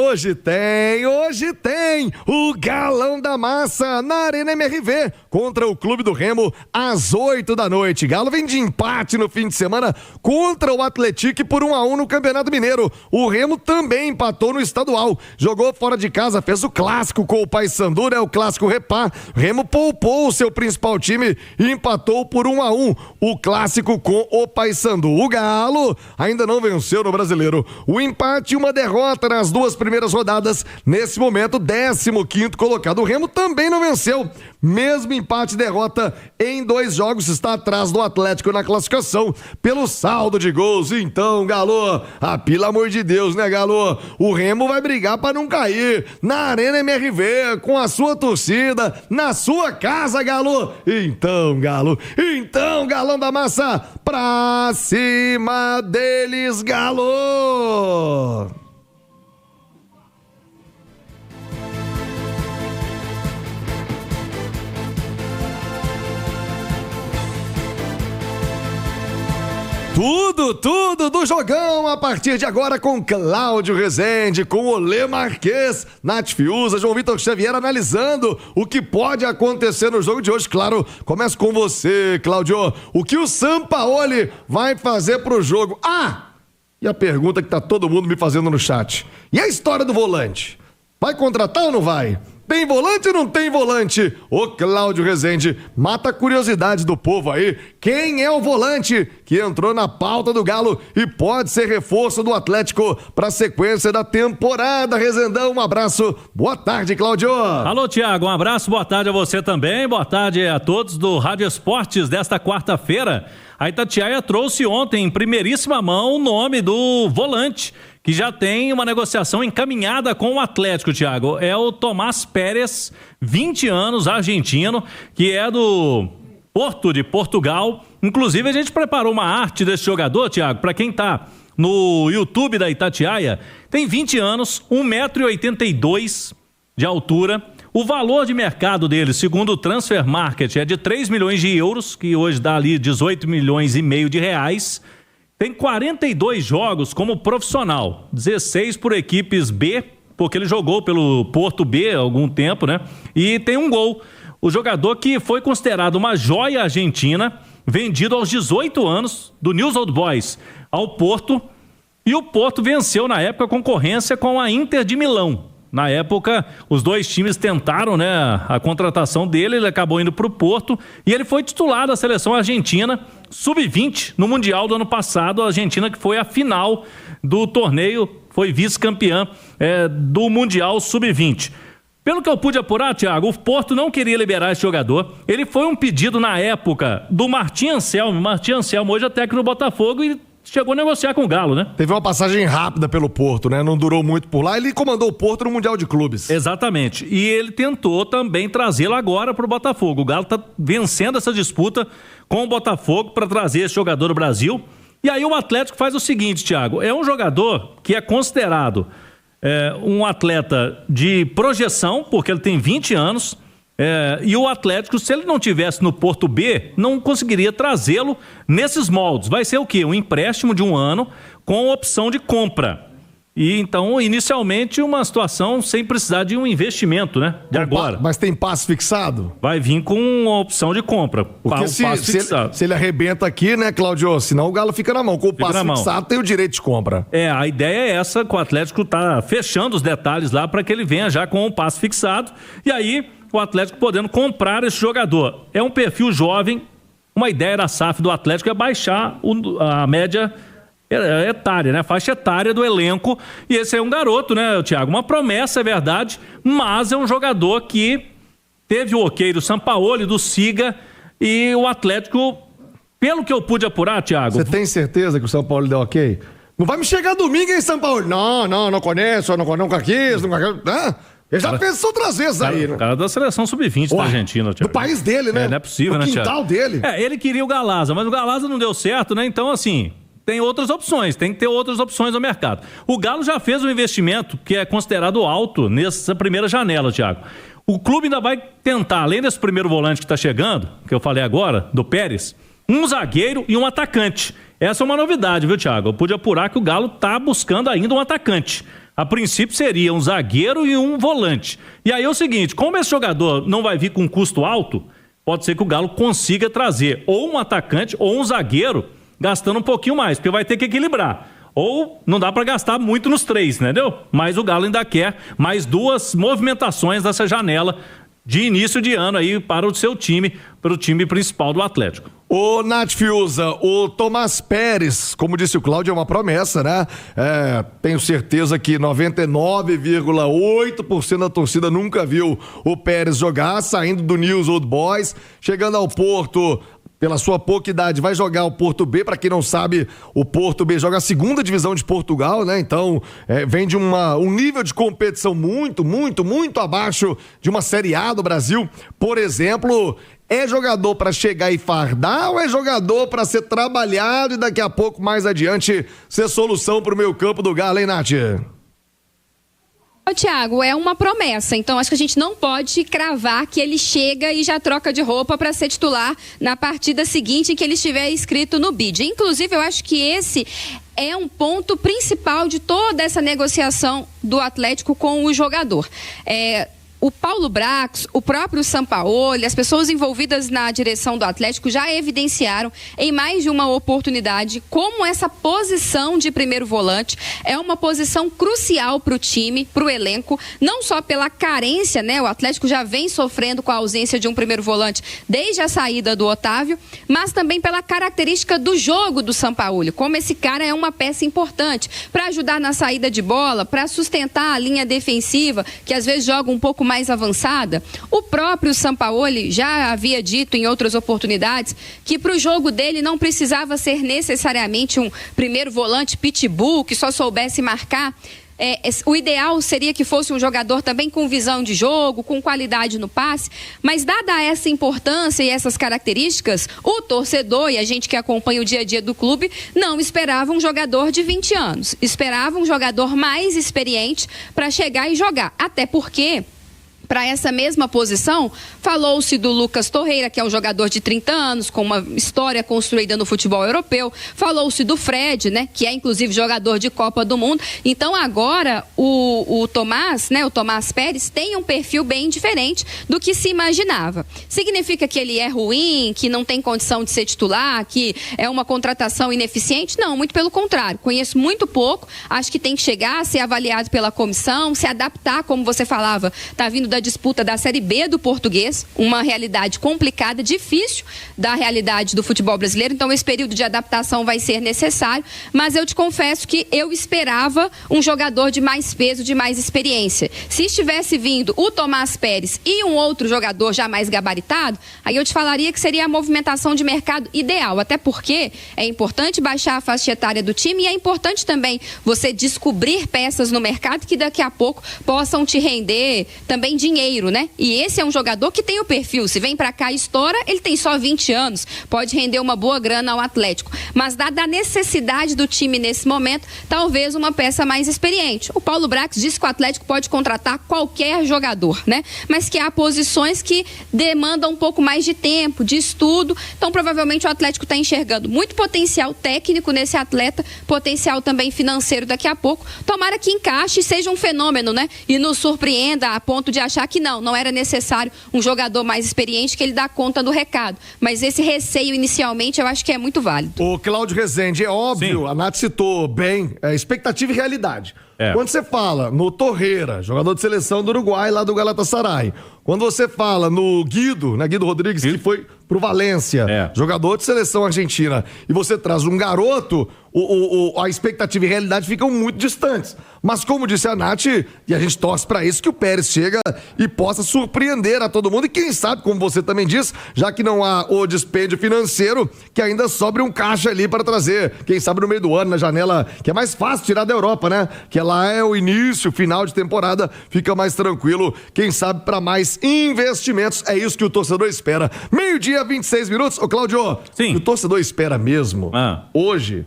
hoje tem o Galão da Massa na Arena MRV contra o Clube do Remo às 8h. Galo vem de empate no fim de semana contra o Atlético por 1-1 no Campeonato Mineiro. O Remo também empatou no estadual, jogou fora de casa, fez o clássico com o Paysandu, né? O clássico Repá. Remo poupou o seu principal time e empatou por 1-1 o clássico com o Paysandu. O Galo ainda não venceu no Brasileiro. O empate e uma derrota nas duas primeiras rodadas. Nesse momento, 15º colocado. O Remo também não venceu. Mesmo empate e derrota em 2 jogos, está atrás do Atlético na classificação pelo saldo de gols. Então, Galo, pelo amor de Deus, né, Galo? O Remo vai brigar para não cair na Arena MRV, com a sua torcida, na sua casa, Galo. Então, Galão da Massa, pra cima deles, Galo! Tudo do jogão a partir de agora com Cláudio Rezende, com Olê Marquez, Nath Fiuza, João Vitor Xavier analisando o que pode acontecer no jogo de hoje. Claro, começo com você, Cláudio. O que o Sampaoli vai fazer pro jogo? E a pergunta que tá todo mundo me fazendo no chat. E a história do volante? Vai contratar ou não vai? Tem volante ou não tem volante? Ô Cláudio Rezende, mata a curiosidade do povo aí. Quem é o volante que entrou na pauta do Galo e pode ser reforço do Atlético para a sequência da temporada? Rezendão, um abraço. Boa tarde, Cláudio. Alô, Tiago, um abraço, boa tarde a você também. Boa tarde a todos do Rádio Esportes desta quarta-feira. A Itatiaia trouxe ontem, em primeiríssima mão, o nome do volante, que já tem uma negociação encaminhada com o Atlético, Thiago. É o Tomás Pérez, 20 anos, argentino, que é do Porto de Portugal. Inclusive, a gente preparou uma arte desse jogador, Thiago, para quem tá no YouTube da Itatiaia. Tem 20 anos, 1,82 m de altura. O valor de mercado dele, segundo o Transfer Market, é de 3 milhões de euros, que hoje dá ali 18 milhões e meio de reais. Tem 42 jogos como profissional, 16 por equipes B, porque ele jogou pelo Porto B há algum tempo, né? E tem um gol. O jogador que foi considerado uma joia argentina, vendido aos 18 anos do News Old Boys ao Porto. E o Porto venceu na época a concorrência com a Inter de Milão. Na época, os dois times tentaram, né, a contratação dele, ele acabou indo para o Porto e ele foi titular da seleção argentina sub-20 no Mundial do ano passado. A Argentina que foi a final do torneio, foi vice-campeã do Mundial sub-20. Pelo que eu pude apurar, Thiago, o Porto não queria liberar esse jogador. Ele foi um pedido na época do Martim Anselmo. Martim Anselmo hoje é técnico do Botafogo e chegou a negociar com o Galo, né? Teve uma passagem rápida pelo Porto, né? Não durou muito por lá. Ele comandou o Porto no Mundial de Clubes. Exatamente. E ele tentou também trazê-lo agora para o Botafogo. O Galo está vencendo essa disputa com o Botafogo para trazer esse jogador do Brasil. E aí o Atlético faz o seguinte, Thiago. É um jogador que é considerado um atleta de projeção, porque ele tem 20 anos. E o Atlético, se ele não tivesse no Porto B, não conseguiria trazê-lo nesses moldes. Vai ser o quê? Um empréstimo de 1 ano com opção de compra. E então, inicialmente, uma situação sem precisar de um investimento, né? De agora. Mas tem passe fixado? Vai vir com uma opção de compra. Porque se ele arrebenta aqui, né, Cláudio? Senão o Galo fica na mão. Com o passe fixado tem o direito de compra. A ideia é essa, que o Atlético tá fechando os detalhes lá para que ele venha já com o passe fixado. E aí, o Atlético podendo comprar esse jogador. É um perfil jovem. Uma ideia da SAF do Atlético é baixar a média etária, né? A faixa etária do elenco. E esse é um garoto, né, Thiago? Uma promessa, é verdade, mas é um jogador que teve o ok do Sampaoli, do Siga, e o Atlético, pelo que eu pude apurar, Thiago... Você tem certeza que o Sampaoli deu ok? Não vai me chegar domingo, hein, Sampaoli? Não conheço, nunca quis, ele já fez isso outras vezes aí, né? O cara da seleção sub-20 da Argentina, Thiago. Do país dele, né? Não é possível, né, Thiago? O quintal dele. Ele queria o Galaza, mas o Galaza não deu certo, né? Então, assim... Tem outras opções, tem que ter outras opções no mercado. O Galo já fez um investimento que é considerado alto nessa primeira janela, Thiago. O clube ainda vai tentar, além desse primeiro volante que está chegando, que eu falei agora, do Pérez, um zagueiro e um atacante. Essa é uma novidade, viu, Thiago? Eu pude apurar que o Galo está buscando ainda um atacante. A princípio seria um zagueiro e um volante. E aí é o seguinte, como esse jogador não vai vir com um custo alto, pode ser que o Galo consiga trazer ou um atacante ou um zagueiro gastando um pouquinho mais, porque vai ter que equilibrar. Ou não dá para gastar muito nos três, entendeu? Mas o Galo ainda quer mais 2 movimentações dessa janela de início de ano aí para o seu time, para o time principal do Atlético. Ô, Nath Fiuza, o Tomás Pérez, como disse o Cláudio, é uma promessa, né? Tenho certeza que 99,8% da torcida nunca viu o Pérez jogar, saindo do News Old Boys, chegando ao Porto. Pela sua pouca idade, vai jogar o Porto B. Para quem não sabe, o Porto B joga a 2ª divisão de Portugal, né? Então, vem de um nível de competição muito, muito, muito abaixo de uma Série A do Brasil. Por exemplo, é jogador para chegar e fardar ou é jogador para ser trabalhado e daqui a pouco, mais adiante, ser solução para o meio campo do Galo, hein, Nath? Thiago, é uma promessa, então acho que a gente não pode cravar que ele chega e já troca de roupa para ser titular na partida seguinte em que ele estiver inscrito no BID. Inclusive, eu acho que esse é um ponto principal de toda essa negociação do Atlético com o jogador. O Paulo Brax, o próprio Sampaoli, as pessoas envolvidas na direção do Atlético já evidenciaram em mais de uma oportunidade como essa posição de primeiro volante é uma posição crucial para o time, para o elenco, não só pela carência, né? O Atlético já vem sofrendo com a ausência de um primeiro volante desde a saída do Otávio, mas também pela característica do jogo do Sampaoli, como esse cara é uma peça importante para ajudar na saída de bola, para sustentar a linha defensiva, que às vezes joga um pouco mais avançada. O próprio Sampaoli já havia dito em outras oportunidades que para o jogo dele não precisava ser necessariamente um primeiro volante pitbull que só soubesse marcar. O ideal seria que fosse um jogador também com visão de jogo, com qualidade no passe, mas dada essa importância e essas características, o torcedor e a gente que acompanha o dia a dia do clube não esperava um jogador de 20 anos, esperava um jogador mais experiente para chegar e jogar, até porque para essa mesma posição, falou-se do Lucas Torreira, que é um jogador de 30 anos, com uma história construída no futebol europeu. Falou-se do Fred, né, que é inclusive jogador de Copa do Mundo. Então agora o Tomás, né, o Tomás Pérez, tem um perfil bem diferente do que se imaginava. Significa que ele é ruim, que não tem condição de ser titular, que é uma contratação ineficiente? Não, muito pelo contrário. Conheço muito pouco, acho que tem que chegar, ser avaliado pela comissão, se adaptar, como você falava, está vindo da disputa da Série B do português, uma realidade complicada, difícil da realidade do futebol brasileiro, então esse período de adaptação vai ser necessário, mas eu te confesso que eu esperava um jogador de mais peso, de mais experiência. Se estivesse vindo o Tomás Pérez e um outro jogador já mais gabaritado, aí eu te falaria que seria a movimentação de mercado ideal, até porque é importante baixar a faixa etária do time e é importante também você descobrir peças no mercado que daqui a pouco possam te render também dinheiro, né? E esse é um jogador que tem o perfil, se vem pra cá e estoura, ele tem só 20 anos, pode render uma boa grana ao Atlético, mas dada a necessidade do time nesse momento, talvez uma peça mais experiente. O Paulo Brax disse que o Atlético pode contratar qualquer jogador, né? Mas que há posições que demandam um pouco mais de tempo, de estudo, então provavelmente o Atlético está enxergando muito potencial técnico nesse atleta, potencial também financeiro daqui a pouco, tomara que encaixe e seja um fenômeno, né? E nos surpreenda a ponto de achar que não era necessário um jogador mais experiente que ele dá conta do recado. Mas esse receio inicialmente eu acho que é muito válido. O Cláudio Rezende, é óbvio, sim, a Nath citou bem, expectativa e realidade. Quando você fala no Torreira, jogador de seleção do Uruguai, lá do Galatasaray, quando você fala no Guido, né, Guido Rodrigues, que foi pro Valência, jogador de seleção argentina, e você traz um garoto, a expectativa e a realidade ficam muito distantes. Mas como disse a Nath, e a gente torce pra isso, que o Pérez chega e possa surpreender a todo mundo, e quem sabe, como você também disse, já que não há o dispêndio financeiro, que ainda sobre um caixa ali para trazer, quem sabe no meio do ano, na janela, que é mais fácil tirar da Europa, né? Que lá é o início, final de temporada, fica mais tranquilo, quem sabe para mais investimentos, é isso que o torcedor espera. 12h, 26 minutos, ô Cláudio, sim, o torcedor espera mesmo, hoje,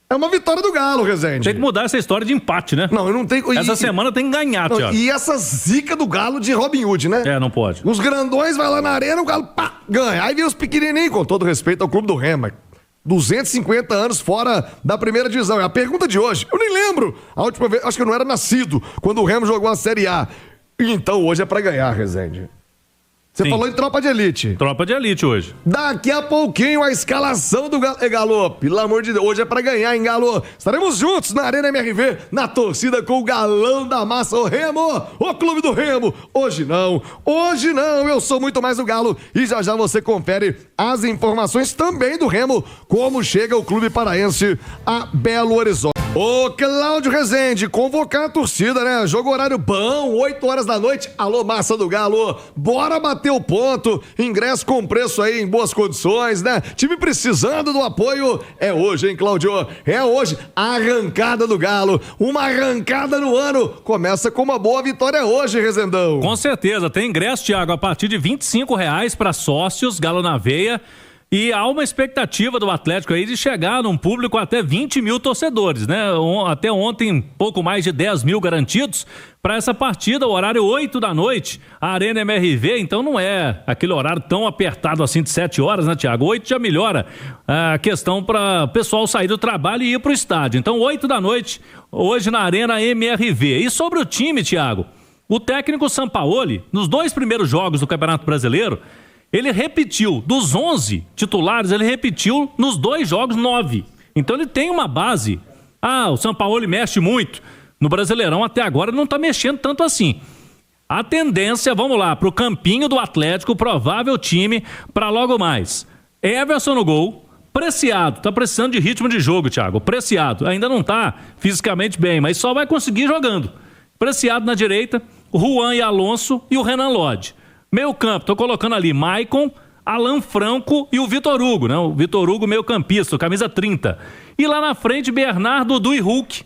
é uma vitória do Galo, Rezende. Tem que mudar essa história de empate, né? Não, eu não tenho... Essa semana tem que ganhar, Thiago. E essa zica do Galo de Robin Hood, né? Não pode. Os grandões vai lá na arena, o Galo, pá, ganha. Aí vem os pequenininhos, com todo respeito ao Clube do Remo. 250 anos fora da primeira divisão. É a pergunta de hoje. Eu nem lembro. A última vez, acho que eu não era nascido quando o Remo jogou a Série A. Então hoje é pra ganhar, Rezende. Você falou em tropa de elite. Tropa de elite hoje. Daqui a pouquinho a escalação do Galo. Galo, pelo amor de Deus, hoje é pra ganhar, hein, Galo? Estaremos juntos na Arena MRV, na torcida com o Galão da Massa, o Remo, o Clube do Remo. Hoje não, eu sou muito mais o Galo. E já já você confere as informações também do Remo, como chega o Clube Paraense a Belo Horizonte. Ô, Cláudio Rezende, convocar a torcida, né? Jogo horário bom, 8 horas da noite. Alô, Massa do Galo, bora bater o ponto. Ingresso com preço aí em boas condições, né? Time precisando do apoio. É hoje, hein, Cláudio? É hoje. Arrancada do Galo, uma arrancada no ano. Começa com uma boa vitória hoje, Rezendão. Com certeza, tem ingresso, Thiago, a partir de R$25 para sócios, Galo na Veia. E há uma expectativa do Atlético aí de chegar num público até 20 mil torcedores, né? Até ontem, pouco mais de 10 mil garantidos para essa partida, o horário 8 da noite, a Arena MRV, então não é aquele horário tão apertado assim de 7 horas, né, Thiago? 8 já melhora a questão para o pessoal sair do trabalho e ir para o estádio. Então, 8 da noite, hoje na Arena MRV. E sobre o time, Thiago, o técnico Sampaoli, nos 2 primeiros jogos do Campeonato Brasileiro, ele repetiu, dos 11 titulares, ele repetiu nos 2 jogos 9. Então ele tem uma base. O Sampaoli mexe muito. No Brasileirão até agora não está mexendo tanto assim. A tendência, vamos lá, para o campinho do Atlético, provável time para logo mais. Everson no gol, Preciado, tá precisando de ritmo de jogo, Thiago. Preciado, ainda não tá fisicamente bem, mas só vai conseguir jogando. Preciado na direita, Juan e Alonso e o Renan Lodge. Meio campo, tô colocando ali Maicon, Alan Franco e o Vitor Hugo, né? O Vitor Hugo meio campista, camisa 30. E lá na frente, Bernardo, Dudu e Hulk.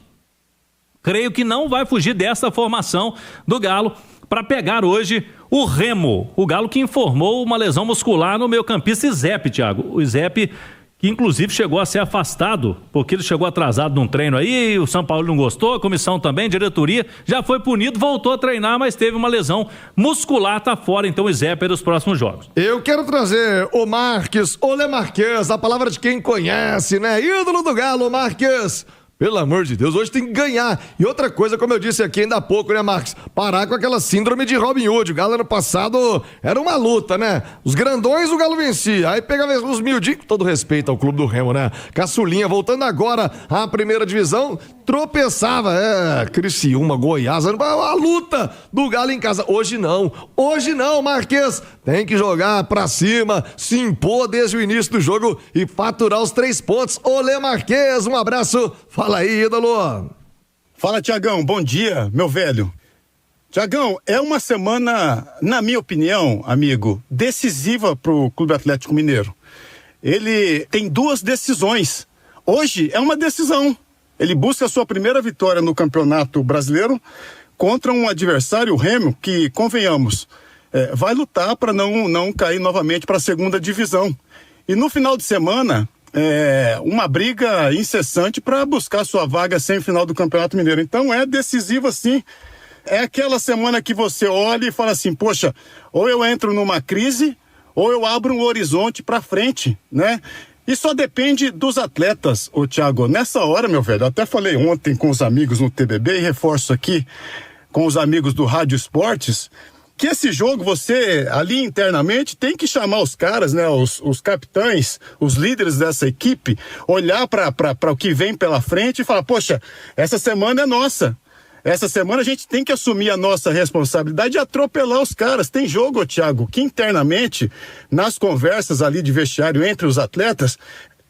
Creio que não vai fugir dessa formação do Galo para pegar hoje o Remo. O Galo que informou uma lesão muscular no meio campista Izep, Thiago. O Izep que inclusive chegou a ser afastado, porque ele chegou atrasado num treino aí, o São Paulo não gostou, a comissão também, diretoria, já foi punido, voltou a treinar, mas teve uma lesão muscular, tá fora, então o Zé para os próximos jogos. Eu quero trazer o Marques, o Le Marques, a palavra de quem conhece, né? Ídolo do Galo, Marques. Pelo amor de Deus, hoje tem que ganhar. E outra coisa, como eu disse aqui ainda há pouco, né, Marcos? Parar com aquela síndrome de Robin Hood. O Galo ano passado era uma luta, né? Os grandões o Galo vencia. Aí pegava os miudinhos, com todo respeito ao Clube do Remo, né? Caçulinha, voltando agora à primeira divisão, tropeçava. Criciúma, Goiás, a luta do Galo em casa. Hoje não, Marques. Tem que jogar pra cima, se impor desde o início do jogo e faturar os 3 pontos. Olê, Marques, um abraço. Fala aí, ídolo. Fala, Tiagão, bom dia, meu velho. Tiagão, é uma semana, na minha opinião, amigo, decisiva pro Clube Atlético Mineiro. Ele tem 2 decisões. Hoje é uma decisão. Ele busca a sua primeira vitória no Campeonato Brasileiro contra um adversário, o Remo, que, convenhamos, vai lutar para não cair novamente para a segunda divisão. E no final de semana, uma briga incessante para buscar sua vaga semifinal do Campeonato Mineiro. Então é decisiva, sim. É aquela semana que você olha e fala assim, poxa, ou eu entro numa crise ou eu abro um horizonte para frente, né? E só depende dos atletas, ô Thiago. Nessa hora, meu velho, eu até falei ontem com os amigos no TBB e reforço aqui com os amigos do Rádio Esportes, que esse jogo você, ali internamente, tem que chamar os caras, né, os capitães, os líderes dessa equipe, olhar para o que vem pela frente e falar, poxa, essa semana é nossa. Essa semana a gente tem que assumir a nossa responsabilidade de atropelar os caras. Tem jogo, Thiago, que internamente, nas conversas ali de vestiário entre os atletas,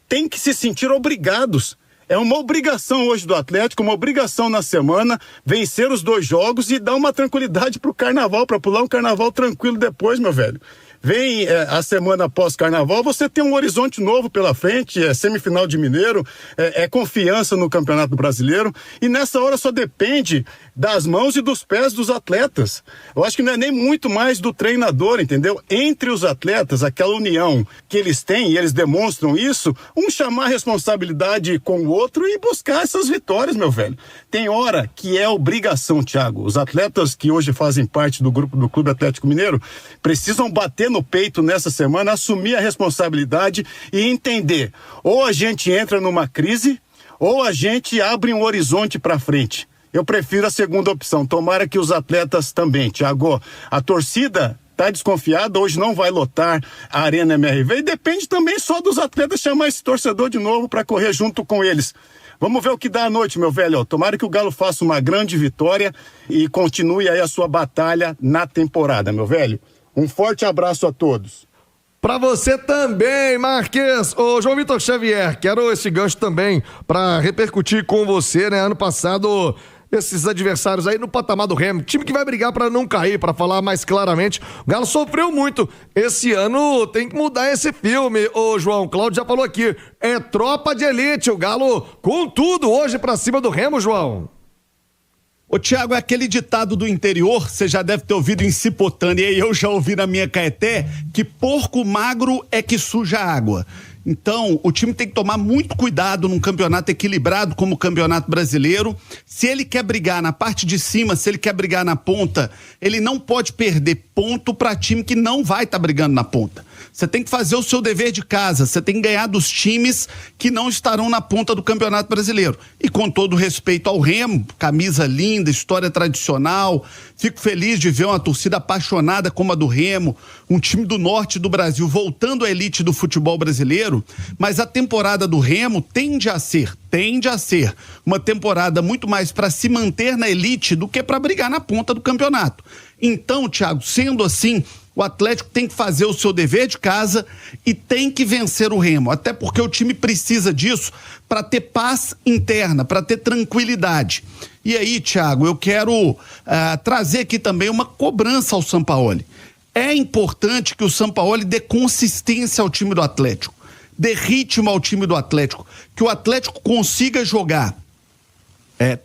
tem que se sentir obrigados. É uma obrigação hoje do Atlético, uma obrigação na semana, vencer os 2 jogos e dar uma tranquilidade pro Carnaval, para pular um Carnaval tranquilo depois, meu velho. Vem a semana após Carnaval, você tem um horizonte novo pela frente, semifinal de Mineiro, confiança no Campeonato Brasileiro, e nessa hora só depende das mãos e dos pés dos atletas. Eu acho que não é nem muito mais do treinador, entendeu? Entre os atletas, aquela união que eles têm, e eles demonstram isso, um chamar a responsabilidade com o outro e buscar essas vitórias, meu velho. Tem hora que é obrigação, Thiago. Os atletas que hoje fazem parte do grupo do Clube Atlético Mineiro precisam bater no peito nessa semana, assumir a responsabilidade e entender. Ou a gente entra numa crise, ou a gente abre um horizonte para frente. Eu prefiro a segunda opção. Tomara que os atletas também, Thiago. A torcida está desconfiada, hoje não vai lotar a Arena MRV e depende também só dos atletas chamar esse torcedor de novo para correr junto com eles. Vamos ver o que dá à noite, meu velho. Tomara que o Galo faça uma grande vitória e continue aí a sua batalha na temporada, meu velho. Um forte abraço a todos. Pra você também, Marques. Ô, João Vitor Xavier, quero esse gancho também pra repercutir com você, né? Ano passado, esses adversários aí no patamar do Remo, time que vai brigar pra não cair, pra falar mais claramente, o Galo sofreu muito. Esse ano tem que mudar esse filme, ô João. Cláudio já falou aqui, é tropa de elite, o Galo com tudo hoje pra cima do Remo, João. Ô Thiago, é aquele ditado do interior, você já deve ter ouvido em Cipotânea e eu já ouvi na minha Caeté, que porco magro é que suja a água. Então, o time tem que tomar muito cuidado num campeonato equilibrado como o Campeonato Brasileiro. Se ele quer brigar na parte de cima, se ele quer brigar na ponta, ele não pode perder ponto para time que não vai estar brigando na ponta. Você tem que fazer o seu dever de casa, você tem que ganhar dos times que não estarão na ponta do Campeonato Brasileiro. E com todo respeito ao Remo, camisa linda, história tradicional, fico feliz de ver uma torcida apaixonada como a do Remo, um time do norte do Brasil voltando à elite do futebol brasileiro, mas a temporada do Remo tende a ser uma temporada muito mais para se manter na elite do que para brigar na ponta do campeonato. Então, Thiago, sendo assim, o Atlético tem que fazer o seu dever de casa e tem que vencer o Remo, até porque o time precisa disso para ter paz interna, para ter tranquilidade. E aí, Thiago, eu quero trazer aqui também uma cobrança ao Sampaoli. É importante que o Sampaoli dê consistência ao time do Atlético, dê ritmo ao time do Atlético, que o Atlético consiga jogar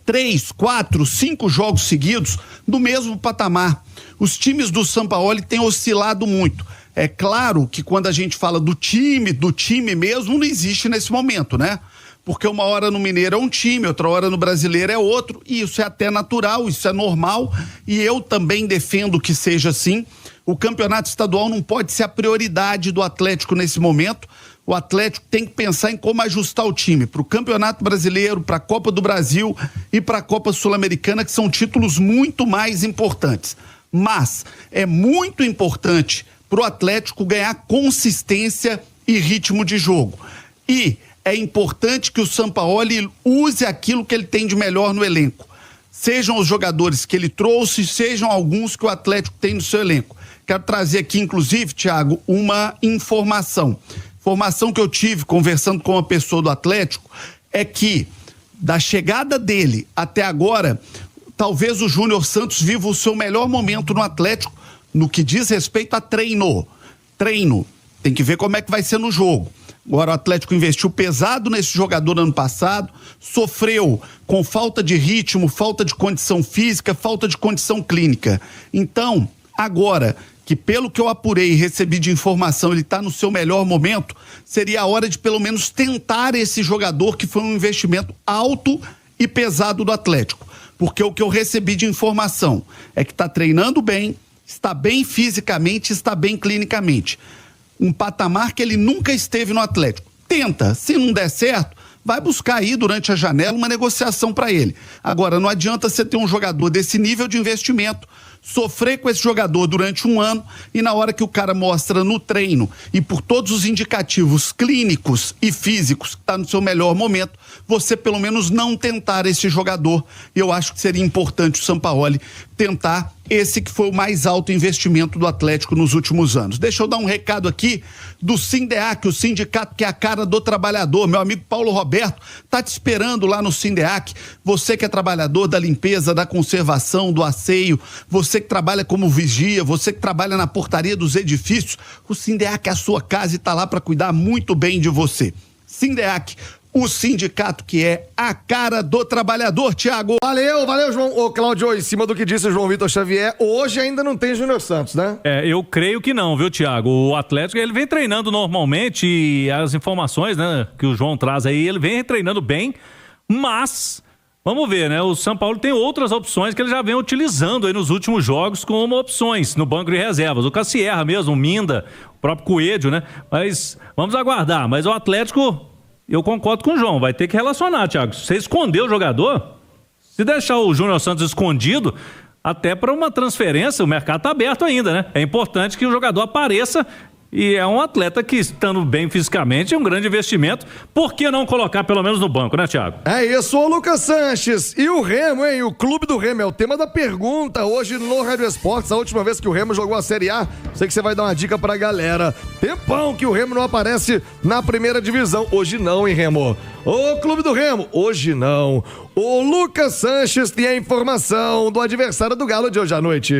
3, 4, 5 jogos seguidos no mesmo patamar. Os times do Sampaoli têm oscilado muito. É claro que quando a gente fala do time mesmo, não existe nesse momento, né? Porque uma hora no Mineiro é um time, outra hora no Brasileiro é outro, e isso é até natural, isso é normal, e eu também defendo que seja assim. O campeonato estadual não pode ser a prioridade do Atlético nesse momento. O Atlético tem que pensar em como ajustar o time para o Campeonato Brasileiro, para a Copa do Brasil e para a Copa Sul-Americana, que são títulos muito mais importantes. Mas é muito importante para o Atlético ganhar consistência e ritmo de jogo. E é importante que o Sampaoli use aquilo que ele tem de melhor no elenco. Sejam os jogadores que ele trouxe, sejam alguns que o Atlético tem no seu elenco. Quero trazer aqui, inclusive, Thiago, uma informação. Informação que eu tive conversando com uma pessoa do Atlético é que, da chegada dele até agora, talvez o Júnior Santos viva o seu melhor momento no Atlético no que diz respeito a treino. Tem que ver como é que vai ser no jogo. Agora o Atlético investiu pesado nesse jogador ano passado, sofreu com falta de ritmo, falta de condição física, falta de condição clínica. Então, agora que pelo que eu apurei e recebi de informação, ele está no seu melhor momento, seria a hora de pelo menos tentar esse jogador que foi um investimento alto e pesado do Atlético. Porque o que eu recebi de informação é que está treinando bem, está bem fisicamente, está bem clinicamente. Um patamar que ele nunca esteve no Atlético. Tenta, se não der certo, vai buscar aí durante a janela uma negociação para ele. Agora, não adianta você ter um jogador desse nível de investimento, sofrer com esse jogador durante um ano e na hora que o cara mostra no treino e por todos os indicativos clínicos e físicos que está no seu melhor momento, você pelo menos não tentar esse jogador. Eu acho que seria importante o Sampaoli tentar esse que foi o mais alto investimento do Atlético nos últimos anos. Deixa eu dar um recado aqui do Sindeac, o sindicato que é a cara do trabalhador. Meu amigo Paulo Roberto tá te esperando lá no Sindeac. Você que é trabalhador da limpeza, da conservação, do asseio, você que trabalha como vigia, você que trabalha na portaria dos edifícios, o Sindeac é a sua casa e tá lá para cuidar muito bem de você. Sindeac, o sindicato que é a cara do trabalhador, Thiago. Valeu, João. Ô, Cláudio, em cima do que disse o João Vitor Xavier, hoje ainda não tem Júnior Santos, né? Eu creio que não, viu, Thiago? O Atlético, ele vem treinando normalmente e as informações, né, que o João traz aí, ele vem treinando bem, mas vamos ver, né? O São Paulo tem outras opções que ele já vem utilizando aí nos últimos jogos como opções no banco de reservas. O Cassierra mesmo, o Minda, o próprio Coelho, né? Mas vamos aguardar. Mas o Atlético, eu concordo com o João, vai ter que relacionar, Thiago. Se você esconder o jogador, se deixar o Júnior Santos escondido, até para uma transferência, o mercado está aberto ainda, né? É importante que o jogador apareça. E é um atleta que, estando bem fisicamente, é um grande investimento. Por que não colocar pelo menos no banco, né, Thiago? É isso, ô Lucas Sanches. E o Remo, hein? O clube do Remo é o tema da pergunta hoje no Rádio Esportes. A última vez que o Remo jogou a Série A, sei que você vai dar uma dica pra galera. Tempão que o Remo não aparece na primeira divisão. Hoje não, hein, Remo? Ô clube do Remo, hoje não. O Lucas Sanches tem a informação do adversário do Galo de hoje à noite.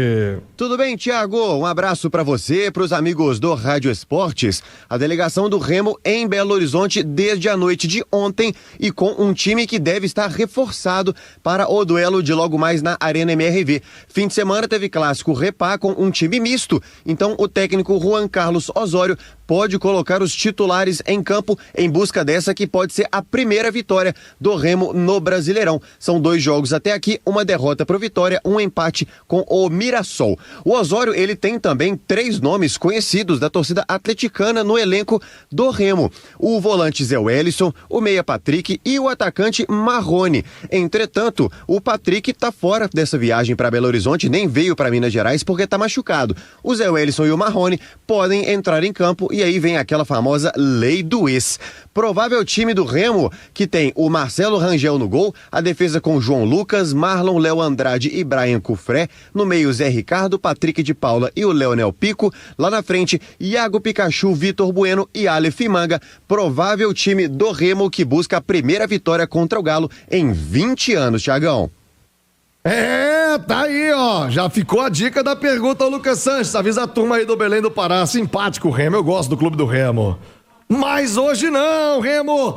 Tudo bem, Thiago? Um abraço para você, para os amigos do Rádio Esportes. A delegação do Remo em Belo Horizonte desde a noite de ontem e com um time que deve estar reforçado para o duelo de logo mais na Arena MRV. Fim de semana teve clássico Repá com um time misto, então o técnico Juan Carlos Osório pode colocar os titulares em campo em busca dessa que pode ser a primeira vitória do Remo no Brasileirão. São 2 jogos até aqui, uma derrota pro Vitória, um empate com o Mirassol. O Osório, ele tem também 3 nomes conhecidos da torcida atleticana no elenco do Remo. O volante Zé Wellison, o meia Patrick e o atacante Marrone. Entretanto, o Patrick tá fora dessa viagem para Belo Horizonte, nem veio para Minas Gerais porque tá machucado. O Zé Wellison e o Marrone podem entrar em campo e aí vem aquela famosa lei do ex. Provável time do Remo, que tem o Marcelo Rangel no gol, a defesa com João Lucas, Marlon, Léo Andrade e Brian Cufré, no meio Zé Ricardo, Patrick de Paula e o Leonel Pico, lá na frente Iago Pikachu, Vitor Bueno e Aleph Manga. Provável time do Remo que busca a primeira vitória contra o Galo em 20 anos, Thiagão. Tá aí, ó. Já ficou a dica da pergunta ao Lucas Sanches. Avisa a turma aí do Belém do Pará. Simpático o Remo, eu gosto do clube do Remo. Mas hoje não, Remo.